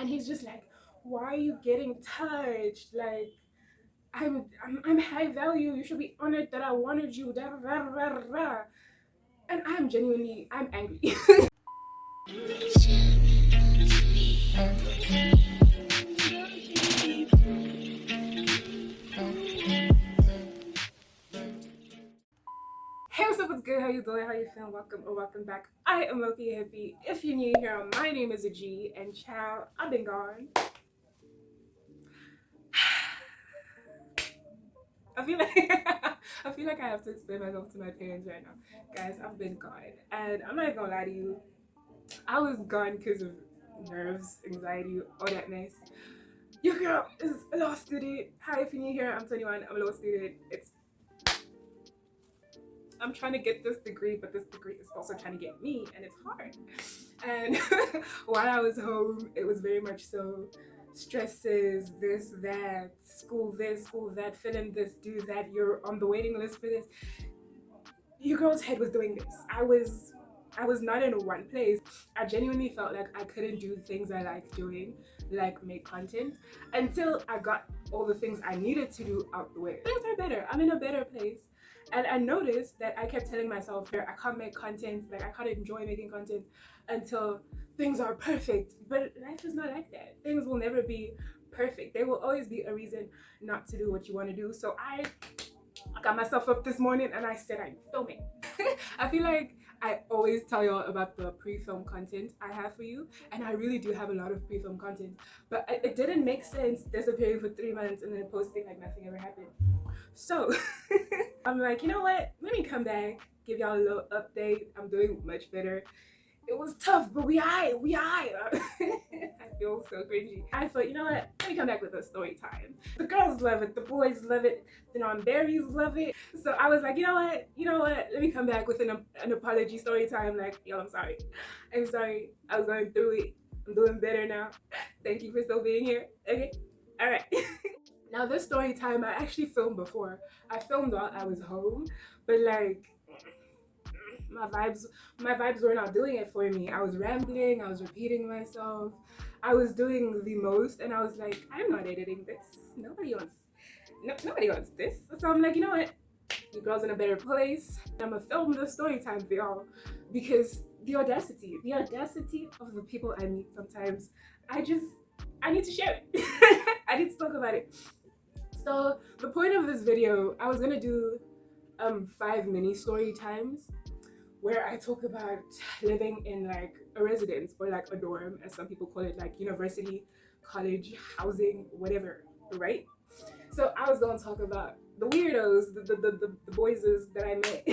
And he's just like, why are you getting touched? Like, I'm high value. You should be honored that I wanted you. Da, da, da, da, da. And I'm angry. Hey, what's up? What's good? How you doing? How you feeling? Welcome or welcome back. I am Loki Hippie. If you're new here, my name is a G, and child, I've been gone. I feel like I feel like I have to explain myself to my parents right now. Guys, I've been gone. And I'm not even gonna lie to you. I was gone because of nerves, anxiety, all that mess. Your girl is a law student. Hi, if you're new here, I'm 21. I'm a law student. I'm trying to get this degree, but this degree is also trying to get me, and it's hard. And while I was home, it was very much so stresses, this, that, school this, school that, fill in this, do that, you're on the waiting list for this. Your girl's head was doing this. I was not in one place. I genuinely felt like I couldn't do things I like doing, like make content, until I got all the things I needed to do out the way. Things are better. I'm in a better place. And I noticed that I kept telling myself, I can't make content, like I can't enjoy making content until things are perfect. But life is not like that. Things will never be perfect. There will always be a reason not to do what you want to do. So I got myself up this morning and I said I'm filming. I feel like I always tell y'all about the pre-film content I have for you, and I really do have a lot of pre-film content, but it didn't make sense disappearing for 3 months and then posting like nothing ever happened. So I'm like, you know what? Let me come back, give y'all a little update. I'm doing much better. It was tough, but we I feel so cringy. I thought, you know what? Let me come back with a story time. The girls love it, the boys love it, the non-berries love it. So I was like, you know what? Let me come back with an apology story time. Like, yo, I'm sorry. I was going through it. I'm doing better now. Thank you for still being here. Okay. All right. Now this story time I actually filmed before. I filmed while I was home, but like my vibes were not doing it for me. I was rambling, I was repeating myself, I was doing the most, and I was like, I'm not editing this. Nobody wants this. So I'm like, you know what? The girl's in a better place. I'm gonna film the story time for y'all because the audacity of the people I meet sometimes, I need to share it. I need to talk about it. So the point of this video, I was gonna do 5 mini story times where I talk about living in like a residence or like a dorm, as some people call it, like university, college, housing, whatever, right? So I was gonna talk about the weirdos, the boyses that I met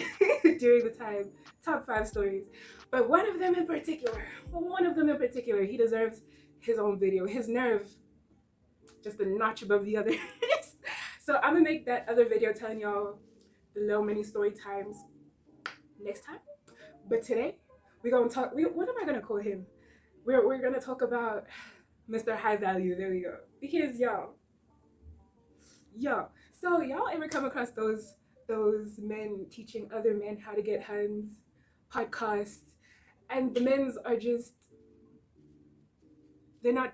during the time, top 5 stories. But one of them in particular, he deserves his own video. His nerve, just a notch above the others. So I'm gonna make that other video telling y'all the little mini story times next time. But today, we're gonna talk. What am I gonna call him? We're gonna talk about Mr. High Value. There we go. Because y'all. So y'all ever come across those men teaching other men how to get hands, podcasts, and the men's are just they're not.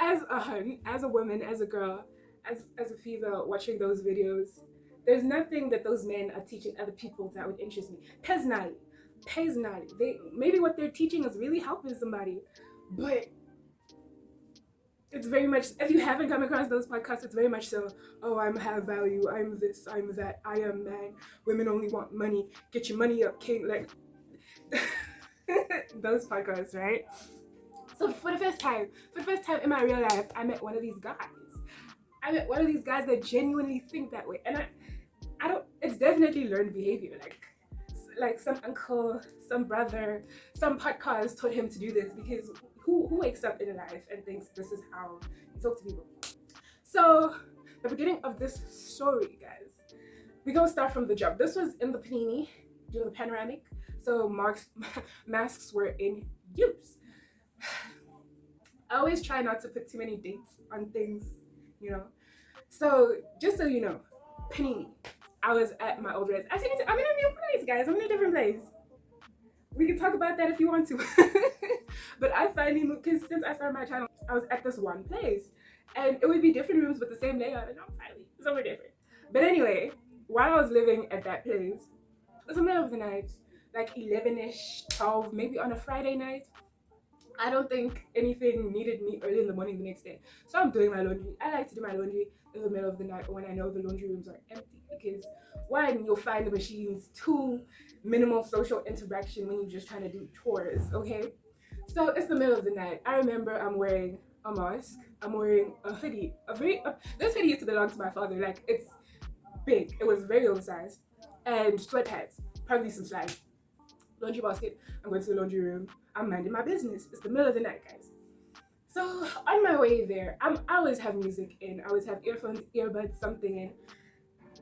As a hun, as a woman, as a girl, as a female watching those videos, there's nothing that those men are teaching other people that would interest me. Personally. They maybe what they're teaching is really helping somebody, but it's very much, if you haven't come across those podcasts, it's very much so, oh, I'm have value, I'm this, I'm that, I am man, women only want money, get your money up, king, like those podcasts, right? So for the first time in my real life, I met one of these guys. That genuinely think that way. And I don't, it's definitely learned behavior. Like some uncle, some brother, some podcast taught him to do this, because who wakes up in life and thinks this is how you talk to people? So the beginning of this story, guys, we're gonna start from the jump. This was in the panini during the panoramic, so masks were in use. I always try not to put too many dates on things, you know. So just so you know, panini, I was at my old res. Actually, I'm in a new place, guys. I'm in a different place. We can talk about that if you want to. But I finally moved because since I started my channel, I was at this one place, and it would be different rooms with the same layout, and I'm finally somewhere different. But anyway, while I was living at that place, it was the middle of the night, like 11ish, 12, maybe on a Friday night. I don't think anything needed me early in the morning the next day. So I'm doing my laundry. I like to do my laundry in the middle of the night or when I know the laundry rooms are empty because one, you'll find the machines, two, minimal social interaction when you're just trying to do chores, okay? So it's the middle of the night. I remember I'm wearing a mask. I'm wearing a hoodie. This hoodie used to belong to my father. Like, it's big. It was very oversized. And sweatpants. Probably some slides. Laundry basket. I'm going to the laundry room. I'm minding my business. It's the middle of the night, guys. So on my way there, I always have music in. I always have earphones, earbuds, something in.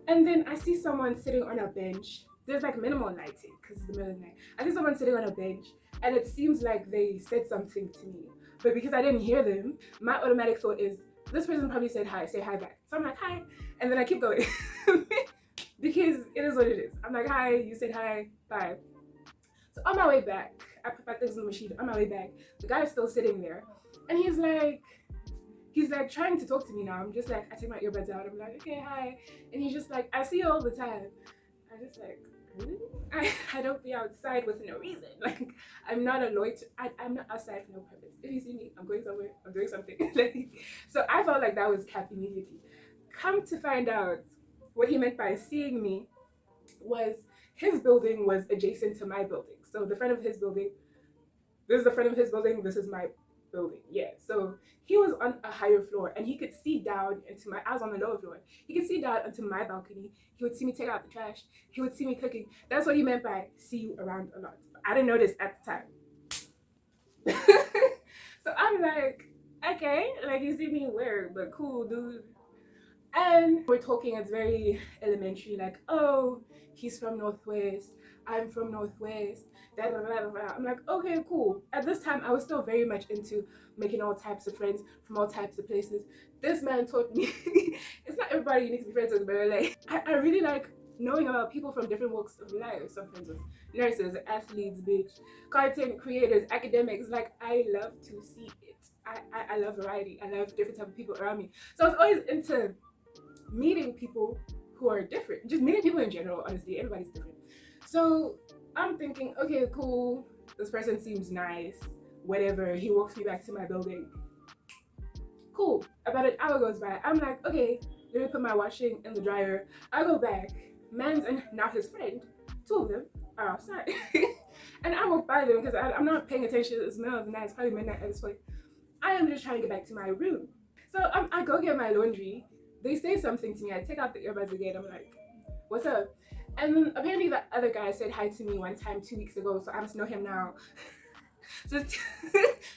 And then I see someone sitting on a bench. There's like minimal lighting because it's the middle of the night. I see someone sitting on a bench, and it seems like they said something to me. But because I didn't hear them, my automatic thought is, this person probably said hi, say hi back. So I'm like, hi. And then I keep going. Because it is what it is. I'm like, hi, you said hi, bye. So on my way back, I put my things in the machine. On my way back, the guy is still sitting there. And he's like trying to talk to me now. I'm just like, I take my earbuds out. I'm like, okay, hi. And he's just like, I see you all the time. I'm just like, really? I don't be outside with no reason. Like, I'm not a loiter. I'm not outside for no purpose. If you see me, I'm going somewhere. I'm doing something. So I felt like that was cap immediately. Come to find out, what he meant by seeing me was his building was adjacent to my building. So the front of his building, this is the front of his building, this is my building. Yeah. So he was on a higher floor and he could see down into my, I was on the lower floor. He could see down into my balcony. He would see me take out the trash. He would see me cooking. That's what he meant by see you around a lot. I didn't notice at the time. So I'm like, okay, like you see me weird, but cool, dude. And we're talking, it's very elementary, like, oh, he's from Northwest, I'm from Northwest, da, da, da, da, da. I'm like, okay, cool. At this time, I was still very much into making all types of friends from all types of places. This man taught me, it's not everybody you need to be friends with, but like, I really like knowing about people from different walks of life. Some friends with nurses, athletes, bitch, content creators, academics. Like, I love to see it. I love variety. I love different type of people around me. So I was always into meeting people who are different, just meeting people in general. Honestly, everybody's different. So I'm thinking, okay, cool, this person seems nice, whatever. He walks me back to my building. Cool. About an hour goes by. I'm like, okay, let me put my washing in the dryer. I go back. Man's and now his friend, two of them are outside. And I walk by them because I'm not paying attention. It's the middle of the night. It's probably midnight at this point. I am just trying to get back to my room. So I go get my laundry. They say something to me. I take out the earbuds again. I'm like, what's up? And then apparently the other guy said hi to me one time 2 weeks ago, so I must know him now. So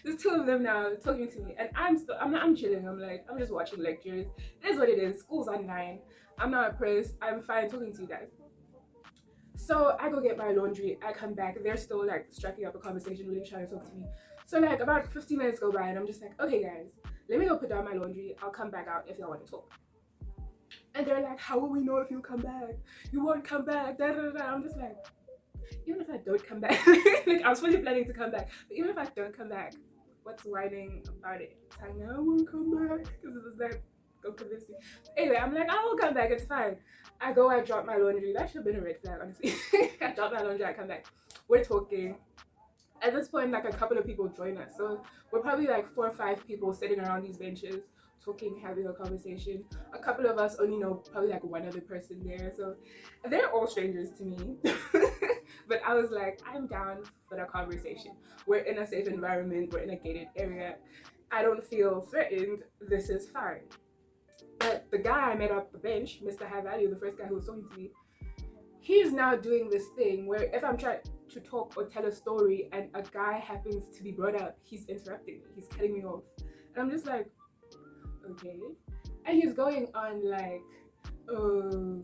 there's two of them now talking to me, and I'm chilling. I'm like, I'm just watching lectures. It is what it is. School's online. I'm not pressed. I'm fine talking to you guys. So I go get my laundry. I come back. They're still like striking up a conversation, really trying to talk to me. So like about 15 minutes go by, and I'm just like, okay guys, let me go put down my laundry. I'll come back out if y'all want to talk. And they're like, how will we know if you come back? You won't come back. Da, da, da. I'm just like, even if I don't come back, like I was fully planning to come back, but even if I don't come back, what's whining about it? I know I won't come back because it was like, go convince me. Anyway, I'm like, I will come back. It's fine. I go, I drop my laundry. That should have been a red flag, honestly. I drop my laundry. I come back. We're talking. At this point, like a couple of people join us, so we're probably like 4 or 5 people sitting around these benches talking, having a conversation. A couple of us only know probably like one other person there, so they're all strangers to me. But I was like, I'm down for the conversation. We're in a safe environment, we're in a gated area, I don't feel threatened, this is fine. But the guy I met at the bench, Mr. High Value, the first guy who was talking to me, he's now doing this thing where if I'm trying to talk or tell a story and a guy happens to be brought up, he's interrupting me, he's cutting me off. And I'm just like, okay. And he's going on like, oh,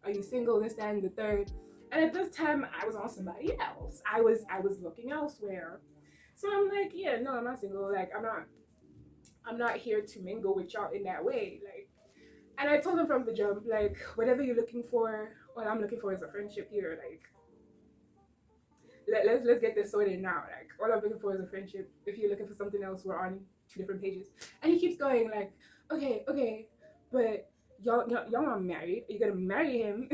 are you single, this, that, and the third. And at this time, I was on somebody else. I was looking elsewhere. So I'm like, yeah, no, I'm not single. Like, I'm not here to mingle with y'all in that way. Like, And I told him from the jump, like, whatever you're looking for, all I'm looking for is a friendship here. Like, let's get this sorted now. Like, all I'm looking for is a friendship. If you're looking for something else, we're on two different pages. And he keeps going like, okay, but y'all are married. Are you gonna marry him?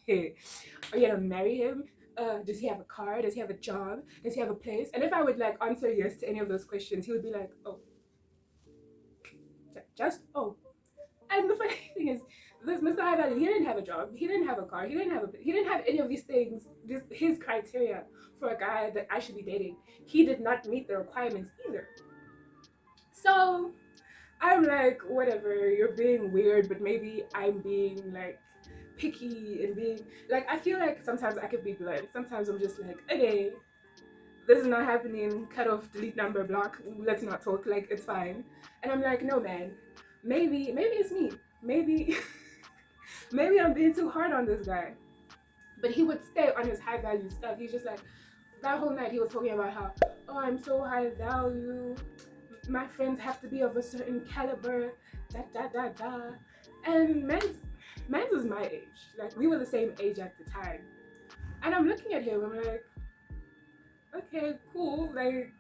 Are you gonna marry him? Does he have a car? Does he have a job? Does he have a place? And if I would like answer yes to any of those questions, he would be like, oh, just oh. And the funny thing is, this Mr. High Value, he didn't have a job, he didn't have a car, he didn't have any of these things. This his criteria for a guy that I should be dating. He did not meet the requirements either. So I'm like, whatever, you're being weird, but maybe I'm being like picky and being like, I feel like sometimes I could be blunt. Sometimes I'm just like, okay, this is not happening, cut off, delete number, block, let's not talk, like it's fine. And I'm like, no man, maybe it's me. Maybe maybe I'm being too hard on this guy. But he would stay on his high value stuff. He's just like, that whole night he was talking about how, oh, I'm so high value, my friends have to be of a certain caliber, da. And man's was my age. Like, we were the same age at the time. And I'm looking at him, I'm like, okay, cool, like,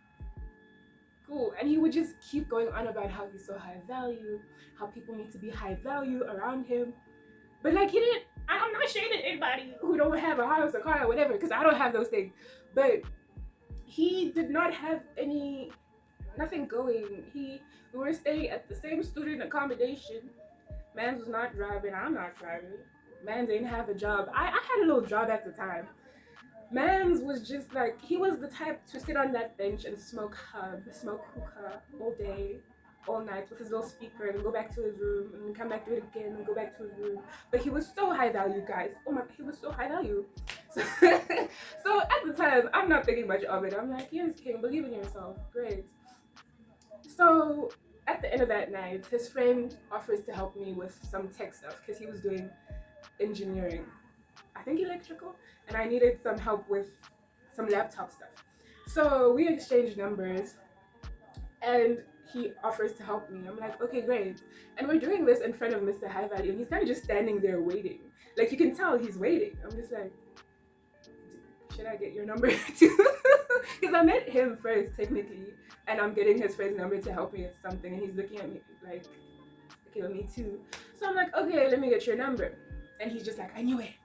cool. And he would just keep going on about how he's so high value, how people need to be high value around him. But like, he didn't, I'm not shading anybody who don't have a house, a car, or whatever, because I don't have those things. But he did not have nothing going. We were staying at the same student accommodation. Mans was not driving, I'm not driving. Man didn't have a job. I had a little job at the time. Mans was just like, he was the type to sit on that bench and smoke hookah all day, all night with his little speaker, and go back to his room and come back to it again and go back to his room. But he was so high value, guys. Oh my, he was so high value. So, so at the time, I'm not thinking much of it. I'm like, yes, King, believe in yourself. Great. So at the end of that night, his friend offers to help me with some tech stuff because he was doing engineering, I think electrical, and I needed some help with some laptop stuff. So we exchanged numbers and he offers to help me. I'm like, okay, great. And we're doing this in front of Mr. High Value, and he's kind of just standing there waiting. Like, you can tell he's waiting. I'm just like, should I get your number too? Because I met him first, technically, and I'm getting his friend's number to help me with something, and he's looking at me like, okay, well, me too. So I'm like, okay, let me get your number. And he's just like, I knew it.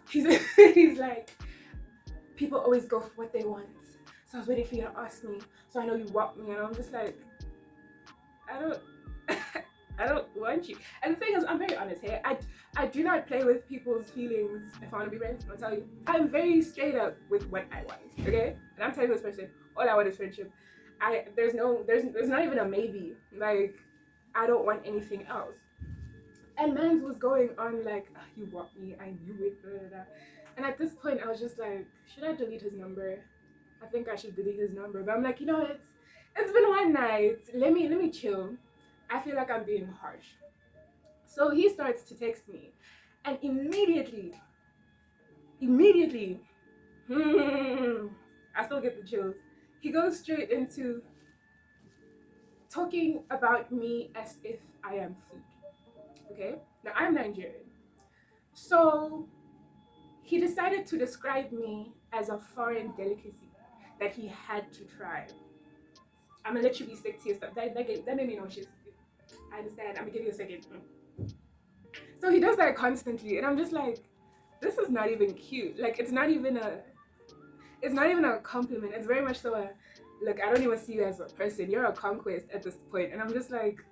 He's like, people always go for what they want. So I was waiting for you to ask me, so I know you want me. And I'm just like, I don't want you. And the thing is, I'm very honest here. I do not play with people's feelings if I want to be friends. I'll tell you, I'm very straight up with what I want. Okay, and I'm telling this person, all I want is friendship. There's not even a maybe. Like, I don't want anything else. And Mans was going on like, oh, you want me, I knew it, blah, blah, blah. And at this point, I was just like, should I delete his number? I think I should delete his number. But I'm like, you know, it's been one night. Let me chill. I feel like I'm being harsh. So he starts to text me, and immediately, I still get the chills. He goes straight into talking about me as if I am food. Okay? Now I'm Nigerian. So he decided to describe me as a foreign delicacy that he had to try. I'm gonna let you be sick to your stuff. That made me nauseous. I understand. I'm gonna give you a second. So he does that constantly, and I'm just like, this is not even cute. Like, it's not even a compliment. It's very much so a, look, I don't even see you as a person. You're a conquest at this point. And I'm just like,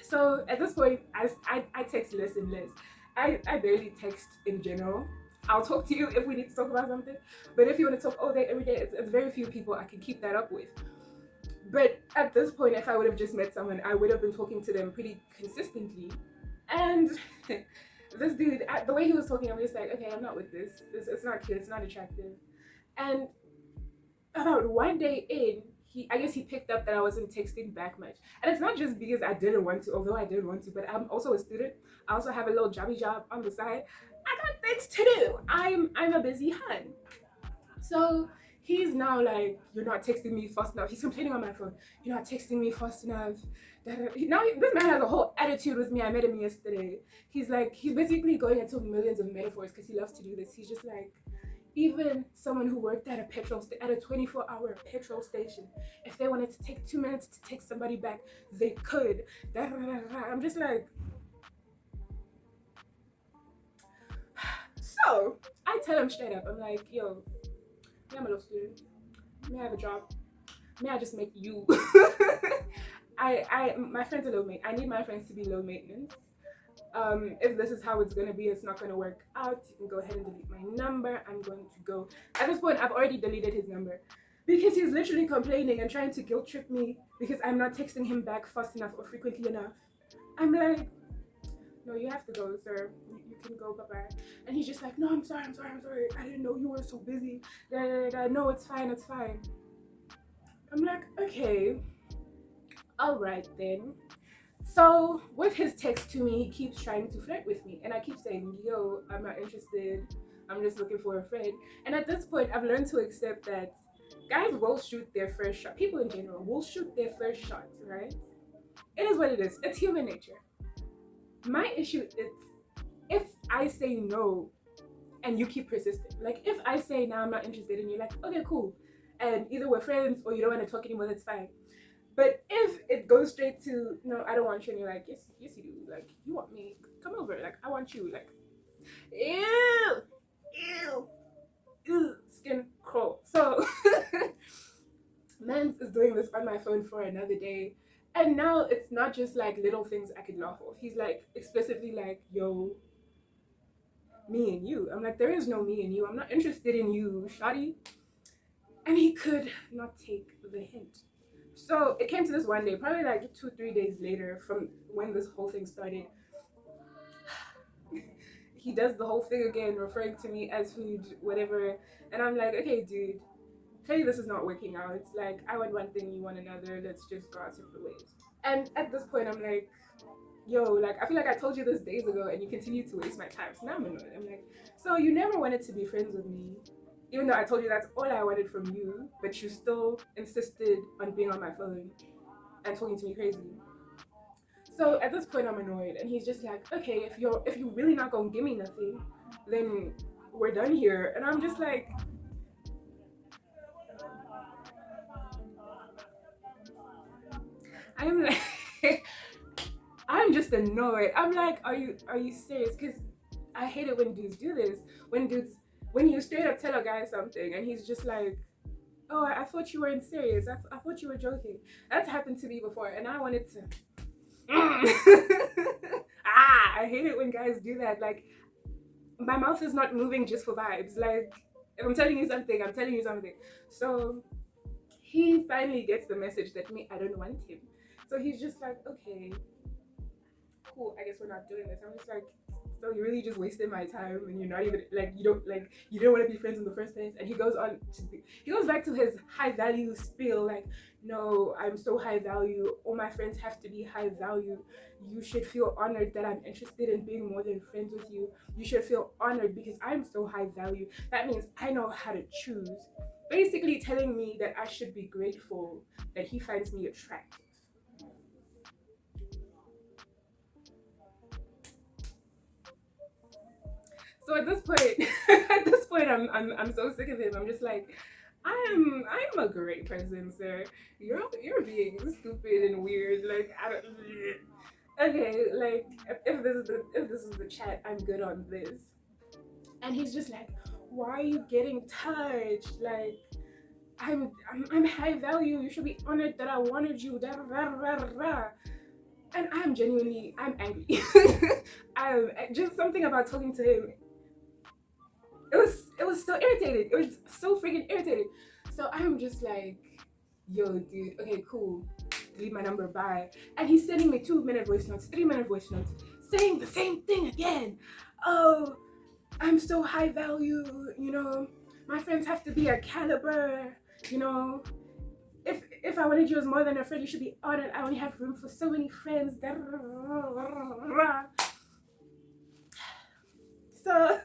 so at this point, I text less and less. I barely text in general. I'll talk to you if we need to talk about something. But if you want to talk all day, every day, it's very few people I can keep that up with. But at this point, if I would have just met someone, I would have been talking to them pretty consistently. And this dude, the way he was talking, I'm just like, okay, I'm not with this. It's not cute. It's not attractive. And about one day in, I guess he picked up that I wasn't texting back much. And it's not just because I didn't want to, although I did want to, but I'm also a student. I also have a little jobby job on the side. I got things to do. I'm a busy hun. So he's now like, you're not texting me fast enough. He's complaining on my phone. You're not texting me fast enough. Now this man has a whole attitude with me. I met him yesterday. He's like, he's basically going into millions of metaphors because he loves to do this. He's just like, even someone who worked at a at a 24-hour petrol station, if they wanted to take 2 minutes to take somebody back, they could. I'm just like, so I tell him straight up, I'm like, yo, me, I'm a law student. May I have a job? May I just make you? My friends are low maintenance. I need my friends to be low maintenance. If this is how it's gonna be, it's not gonna work out. You can go ahead and delete my number. I'm going to go. At this point, I've already deleted his number because he's literally complaining and trying to guilt trip me because I'm not texting him back fast enough or frequently enough. I'm like, no, you have to go, sir. You can go, bye-bye. And he's just like, no, I'm sorry. I didn't know you were so busy. No, it's fine. I'm like, okay, all right then. So with his text to me, he keeps trying to flirt with me, and I keep saying, yo, I'm not interested. I'm just looking for a friend. And at this point, I've learned to accept that guys will shoot their first shot. People in general will shoot their first shot, right? It is what it is. It's human nature. My issue is if I say no and you keep persisting. Like if I say now I'm not interested and you're like, okay, cool. And either we're friends or you don't want to talk anymore, that's fine. But if it goes straight to, no, I don't want you, and you're like, yes you do, like, you want me, come over, like, I want you, like, ew, skin crawl. So, Mans is doing this on my phone for another day, and now it's not just like little things I could laugh off. He's like explicitly like, yo, me and you. I'm like, there is no me and you. I'm not interested in you, shawty. And he could not take the hint. So it came to this one day, probably like 2-3 days later from when this whole thing started. He does the whole thing again, referring to me as food, whatever. And I'm like, okay, dude, clearly this is not working out. It's like, I want one thing, you want another. Let's just go our separate ways. And at this point, I'm like, yo, like, I feel like I told you this days ago and you continue to waste my time. So now I'm annoyed. I'm like, so you never wanted to be friends with me, even though I told you that's all I wanted from you, but you still insisted on being on my phone and talking to me crazy. So at this point I'm annoyed, and he's just like, okay, if you're really not gonna give me nothing, then we're done here. And I'm just like, I'm like I'm just annoyed. I'm like, are you serious? Because I hate it when dudes do this. When you straight up tell a guy something and he's just like, oh, I thought you weren't serious. I thought you were joking. That's happened to me before, and I wanted to. I hate it when guys do that. Like, my mouth is not moving just for vibes. Like, if I'm telling you something, I'm telling you something. So he finally gets the message that I don't want him. So he's just like, okay, cool, I guess we're not doing this. I'm just like, so you really just wasted my time, and you're not even like, you don't want to be friends in the first place. And he goes back to his high value spiel, like, no, I'm so high value, all my friends have to be high value, you should feel honored that I'm interested in being more than friends with you, you should feel honored because I'm so high value, that means I know how to choose. Basically telling me that I should be grateful that he finds me attractive. So at this point, I'm so sick of him. I'm just like, I'm a great person, sir. You're being stupid and weird. Like, I don't. Okay, like, if this is the chat, I'm good on this. And he's just like, why are you getting touched? Like, I'm high value. You should be honored that I wanted you. Da, da, da, da, da. And I'm angry. I'm just something about talking to him. It was so irritating. It was so freaking irritating. So I'm just like, yo, dude, okay, cool. Delete my number, bye. And he's sending me 2-minute voice notes, 3-minute voice notes, saying the same thing again. Oh, I'm so high value, my friends have to be a caliber, if I wanted you as more than a friend, you should be honored. I only have room for so many friends. So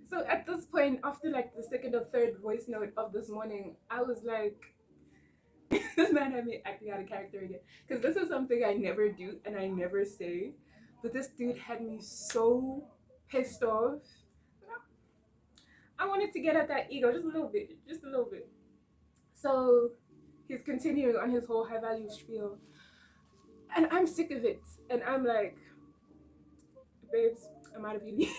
so at this point point, after like the second or third voice note of this morning, I was like, this man had me acting out of character again. Because this is something I never do and I never say. But this dude had me so pissed off. I wanted to get at that ego just a little bit. Just a little bit. So he's continuing on his whole high value spiel. And I'm sick of it. And I'm like, babes, I'm out of uni.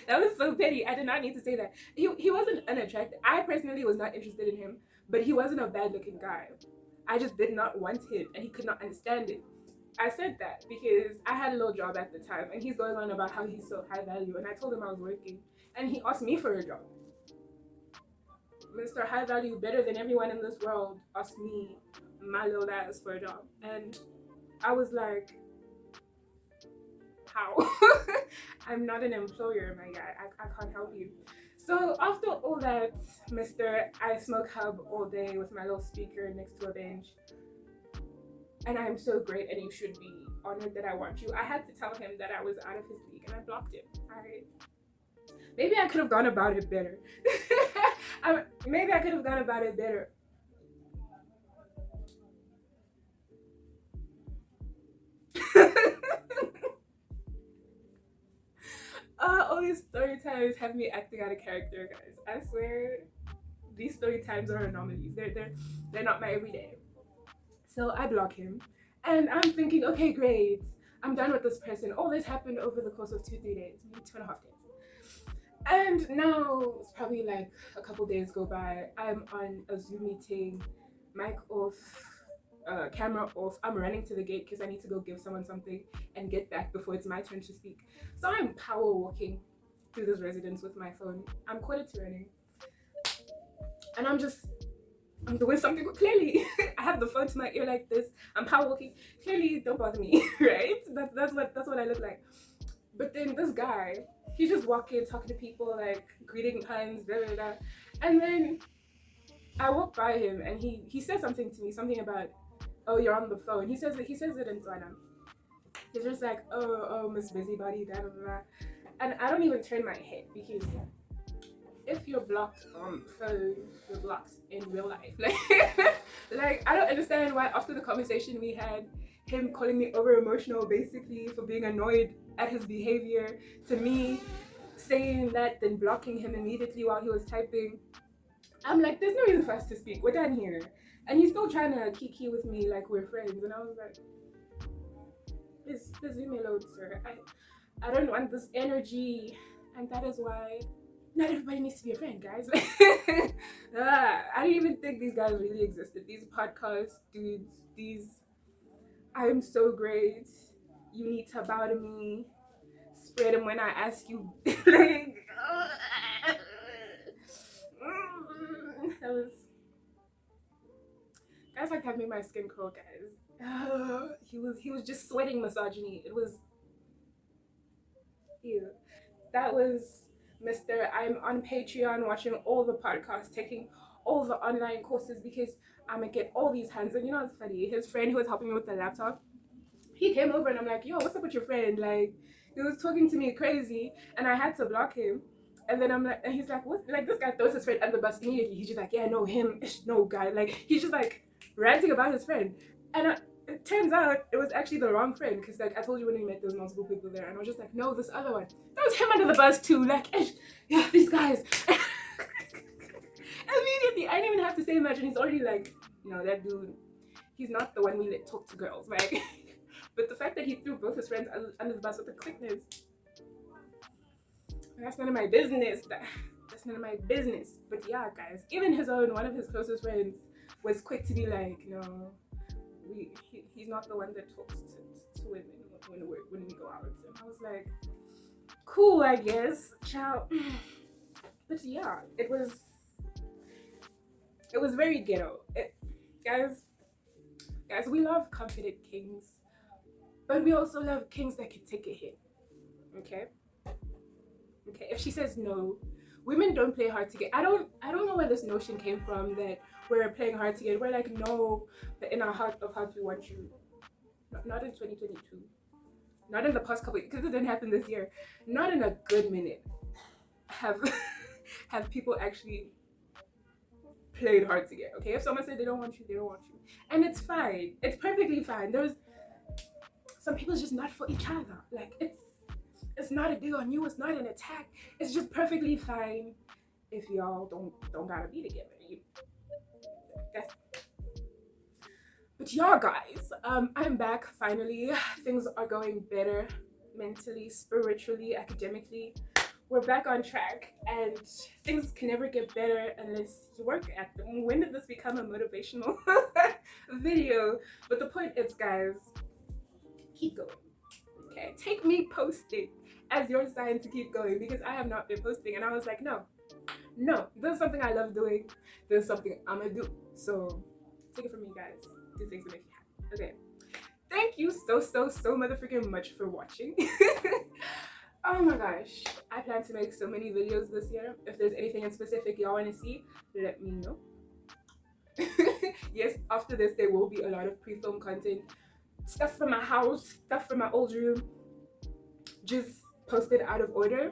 That was so petty. I did not need to say that. He wasn't unattractive. I personally was not interested in him, but he wasn't a bad looking guy. I just did not want him, and he could not understand it. I said that because I had a little job at the time, and he's going on about how he's so high value, and I told him I was working, and he asked me for a job. Mr. High Value, better than everyone in this world, asked me, my little ass, for a job, and I was like, how? I'm not an employer, my guy. I can't help you. So after all that, Mr. I smoke hub all day with my little speaker next to a bench, and I'm so great and you should be honored that I want you, I had to tell him that I was out of his league and I blocked him. Maybe I could have gone about it better. Maybe I could have gone about it better. All these story times have me acting out of character, guys. I swear, these story times are anomalies. They're not my everyday. So I block him, and I'm thinking, okay, great. I'm done with this person. All this happened over the course of 2-3 days, maybe 2.5 days. And now it's probably like a couple days go by. I'm on a Zoom meeting, mic off, camera off. I'm running to the gate because I need to go give someone something and get back before it's my turn to speak. So I'm power walking through this residence with my phone. I'm quarter to running, and I'm doing something clearly. I have the phone to my ear like this. I'm power walking. Clearly, don't bother me, right? That's what I look like. But then this guy, he's just walking, talking to people, like greeting puns, blah blah blah. And then I walk by him, and he says something to me, something about, oh, you're on the phone. He says it in Ghana. He's just like, oh, Miss Busybody, blah blah blah. And I don't even turn my head because if you're blocked on phone, you're blocked in real life. Like I don't understand why after the conversation we had, him calling me over emotional basically for being annoyed at his behavior, to me saying that, then blocking him immediately while he was typing. I'm like, there's no reason for us to speak. We're done here. And he's still trying to kiki with me like we're friends. And I was like, please leave me alone, sir. I don't want this energy. And that is why not everybody needs to be a friend, guys. I didn't even think these guys really existed. These podcast dudes, I'm so great. You need to bow to me. Spread them when I ask you. Like, that was, guys like that made my skin crawl, guys. He was just sweating misogyny. It was, ew. That was Mr. I'm on Patreon watching all the podcasts, taking all the online courses because I'm gonna get all these hands. And you know what's funny? His friend who was helping me with the laptop, he came over and I'm like, yo, what's up with your friend? Like, he was talking to me crazy and I had to block him. And then I'm like, and he's like, what? Like, this guy throws his friend under the bus immediately. He's just like, yeah, no, him, no guy. Like, he's just like ranting about his friend. And it turns out it was actually the wrong friend because, like, I told you when we met, there was multiple people there. And I was just like, no, this other one. That was him under the bus too. Like, yeah, these guys. Immediately, I didn't even have to say much. And he's already like, no, that dude, he's not the one we let talk to girls. Like, but the fact that he threw both his friends under the bus with the quickness, that's none of my business. That's none of my business. But yeah, guys, even one of his closest friends was quick to be like, no, he's not the one that talks to women when we go out. And I was like, cool, I guess. Ciao. But yeah, it was very ghetto. Guys, we love confident kings, but we also love kings that can take a hit. Okay, if she says no, women don't play hard to get. I don't know where this notion came from that we're playing hard to get. We're like, no, but in our heart of hearts we want you. Not in 2022, not in the past couple, because it didn't happen this year, not in a good minute. have have people actually played hard to get. Okay, if someone said they don't want you, they don't want you, and it's fine. It's perfectly fine. There's some people just not for each other. Like it's not a dig on you. It's not an attack. It's just perfectly fine if y'all don't gotta be together. That's, but y'all guys, I'm back finally. Things are going better mentally, spiritually, academically. We're back on track, and things can never get better unless you work at them. When did this become a motivational video? But the point is, guys, keep going. Okay, take me posting as your sign to keep going, because I have not been posting, and I was like, no, this is something I love doing. This is something I'm gonna do. So take it from me, guys. Do things that make you happy. Okay. Thank you so motherfucking much for watching. Oh my gosh, I plan to make so many videos this year. If there's anything in specific y'all want to see, let me know. Yes, after this there will be a lot of pre-film content, stuff from my house, stuff from my old room, just posted out of order.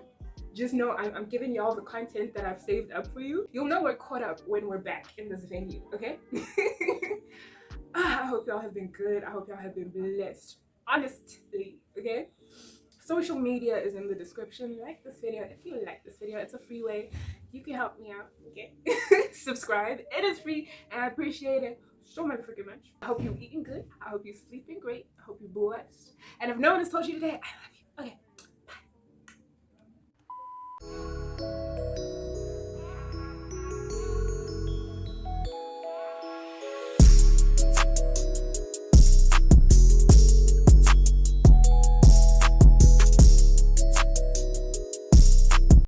Just know I'm giving y'all the content that I've saved up for you. You'll know we're caught up when we're back in this venue, okay? I hope y'all have been good. I hope y'all have been blessed. Honestly, okay? Social media is in the description. Like this video if you like this video. It's a free way you can help me out, okay? Subscribe. It is free and I appreciate it so motherfucking much. I hope you're eating good. I hope you're sleeping great. I hope you're blessed. And if no one has told you today, I love you. Okay. Bye.